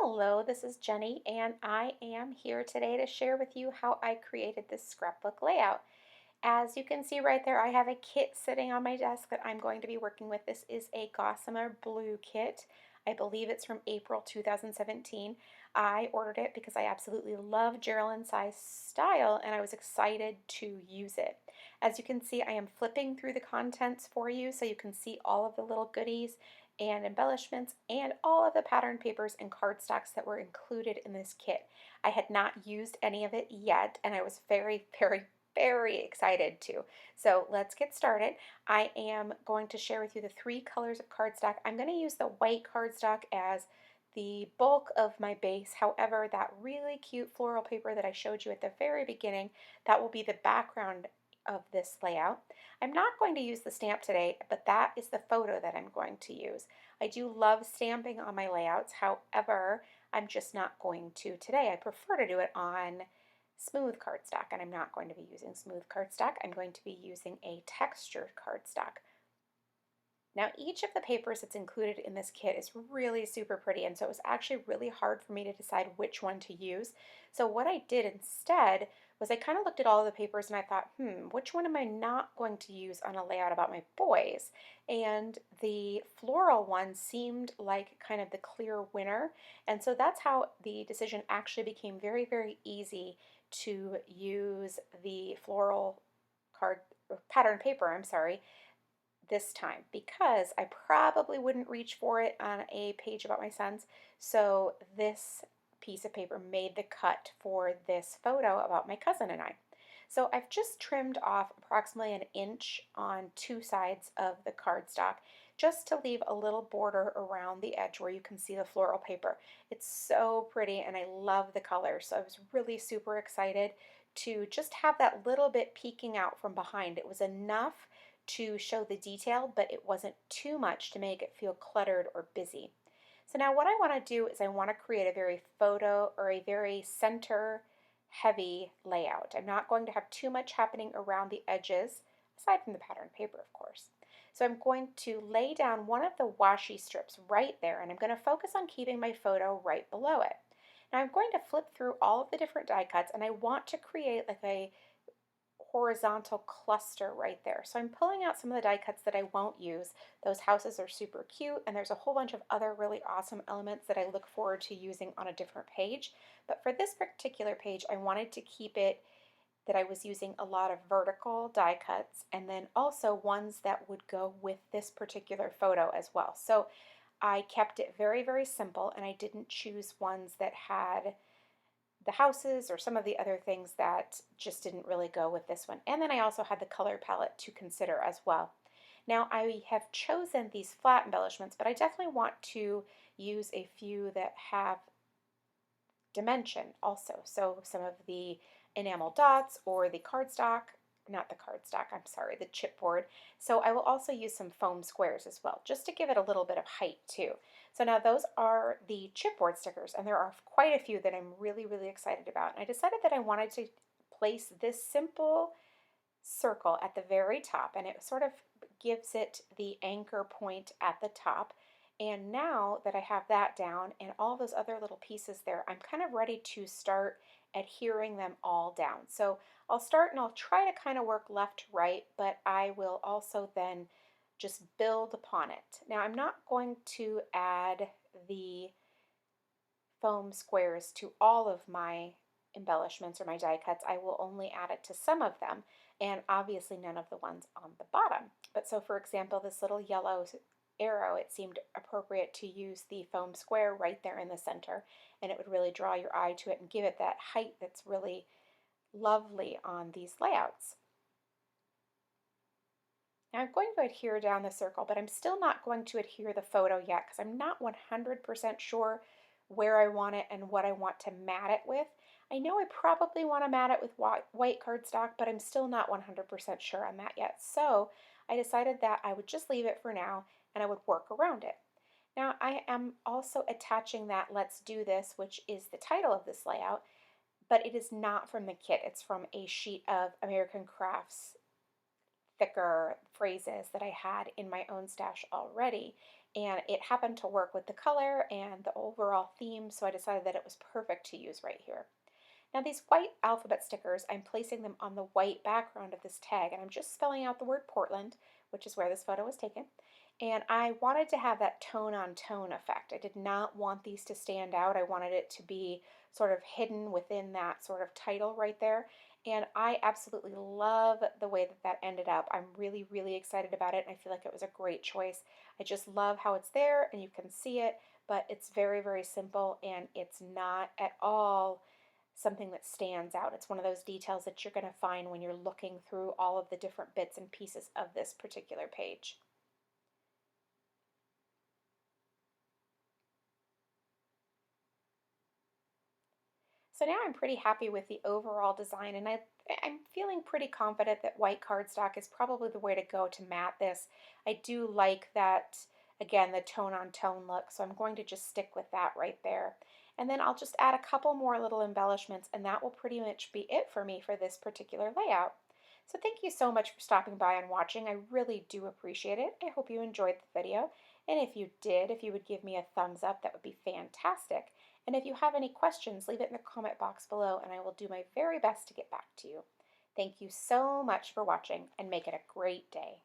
Hello, this is Jenny, and I am here today to share with you how I created this scrapbook layout. As you can see right there, I have a kit sitting on my desk that I'm going to be working with. This is a Gossamer Blue kit. I believe it's from April 2017. I ordered it because I absolutely love Geraldine size style and I was excited to use it. As you can see, I am flipping through the contents for you so you can see all of the little goodies and embellishments and all of the pattern papers and cardstocks that were included in this kit. I had not used any of it yet and I was very excited to. So let's get started. I am going to share with you the three colors of cardstock. I'm going to use the white cardstock as the bulk of my base. However, that really cute floral paper that I showed you at the very beginning, that will be the background of this layout. I'm not going to use the stamp today, but that is the photo that I'm going to use. I do love stamping on my layouts. However, I'm just not going to today. I prefer to do it on smooth cardstock, and I'm not going to be using smooth cardstock. I'm going to be using a textured cardstock. Now, each of the papers that's included in this kit is really super pretty, and so it was actually really hard for me to decide which one to use. So what I did instead was I kind of looked at all of the papers and I thought, which one am I not going to use on a layout about my boys? And the floral one seemed like kind of the clear winner, and so that's how the decision actually became very easy to use the floral card pattern paper, I'm sorry, this time because I probably wouldn't reach for it on a page about my sons. So this piece of paper made the cut for this photo about my cousin and I. So I've just trimmed off approximately an inch on two sides of the cardstock just to leave a little border around the edge where you can see the floral paper. It's so pretty and I love the color. So I was really super excited to just have that little bit peeking out from behind. It was enough to show the detail, but it wasn't too much to make it feel cluttered or busy. So now what I want to do is I want to create a very photo or a very center heavy layout. I'm not going to have too much happening around the edges, aside from the pattern paper, of course. So I'm going to lay down one of the washi strips right there, and I'm going to focus on keeping my photo right below it. Now I'm going to flip through all of the different die cuts, and I want to create like a horizontal cluster right there. So I'm pulling out some of the die cuts that I won't use. Those houses are super cute and there's a whole bunch of other really awesome elements that I look forward to using on a different page. But for this particular page, I wanted to keep it that I was using a lot of vertical die cuts and then also ones that would go with this particular photo as well. So I kept it very simple and I didn't choose ones that had the houses or some of the other things that just didn't really go with this one. And then I also had the color palette to consider as well. Now I have chosen these flat embellishments, but I definitely want to use a few that have dimension also. So some of the enamel dots or the cardstock, not the cardstock, I'm sorry, the chipboard. So I will also use some foam squares as well, just to give it a little bit of height too. So now those are the chipboard stickers, and there are quite a few that I'm really excited about. And I decided that I wanted to place this simple circle at the very top, and it sort of gives it the anchor point at the top. And now that I have that down and all those other little pieces there, I'm kind of ready to start adhering them all down. So I'll start and I'll try to kind of work left to right, but I will also then just build upon it. Now I'm not going to add the foam squares to all of my embellishments or my die cuts. I will only add it to some of them, and obviously none of the ones on the bottom. But so for example, this little yellow arrow, it seemed appropriate to use the foam square right there in the center, and it would really draw your eye to it and give it that height that's really lovely on these layouts. Now I'm going to adhere down the circle, but I'm still not going to adhere the photo yet because I'm not 100% sure where I want it and what I want to mat it with. I know I probably want to mat it with white cardstock, but I'm still not 100% sure on that yet. So I decided that I would just leave it for now and I would work around it. Now I am also attaching that Let's Do This, which is the title of this layout, but it is not from the kit. It's from a sheet of American Crafts thicker phrases that I had in my own stash already. And it happened to work with the color and the overall theme, so I decided that it was perfect to use right here. Now these white alphabet stickers, I'm placing them on the white background of this tag, and I'm just spelling out the word Portland, which is where this photo was taken. And I wanted to have that tone on tone effect. I did not want these to stand out. I wanted it to be sort of hidden within that sort of title right there. And I absolutely love the way that that ended up. I'm really, really excited about it, and I feel like it was a great choice. I just love how it's there and you can see it, but it's very, very simple, and it's not at all something that stands out. It's one of those details that you're going to find when you're looking through all of the different bits and pieces of this particular page. So now I'm pretty happy with the overall design, and I'm feeling pretty confident that white cardstock is probably the way to go to mat this. I do like that, again, the tone on tone look, so I'm going to just stick with that right there. And then I'll just add a couple more little embellishments, and that will pretty much be it for me for this particular layout. So thank you so much for stopping by and watching. I really do appreciate it. I hope you enjoyed the video. And if you did, if you would give me a thumbs up, that would be fantastic. And if you have any questions, leave it in the comment box below and I will do my very best to get back to you. Thank you so much for watching and make it a great day.